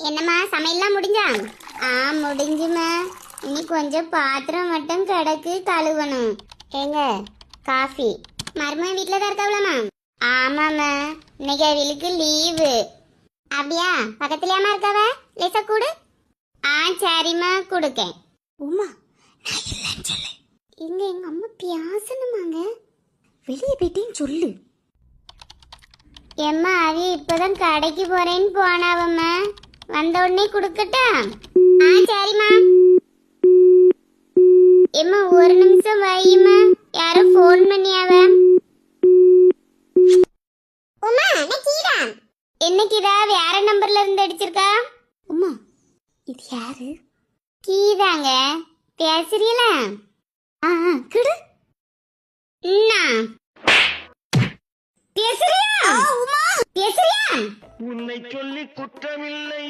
என்னம்மா சமையல்லாம் முடிஞ்சா? முடிஞ்சுமா. இனி கொஞ்சம் பாத்திரம் மட்டும் கிடக்கு கழுவணும். ஏங்க காஃபி. மருமகன் வீட்டில் தான் இருக்காவலாமா? ஆமாம்மா, இன்னைக்கு அவளுக்கு லீவு. அப்படியா? பக்கத்துலயாமா இருக்காவ? லேசா கூடு. சரிம்மா கொடுக்கேன். உமா நான் இல்லைன்னு சொல்லு. இங்க எங்க அம்மா பேசணுமாங்க. வெளியே போயிட்டேன்னு சொல்லு. எம்மா அவி இப்பதான் கடைக்கு போறேன்னு போனாவம்மா. வந்த உடனே கொடுக்கட்டா? சரிம்மா. எம்மா ஒரு நிமிஷம் வையுமா, யாரோ ஃபோன் பண்ணியாவ. உமா நான் கீதா. என்ன கீதா, வேற நம்பர்ல இருந்து அடிச்சிருக்கா? உமா இது யாரு? கீதாங்க. பேசுறீல? கிடு. பேசுறியா? உமா பேசுறியா? உன்னை சொல்லி குற்றமில்லை,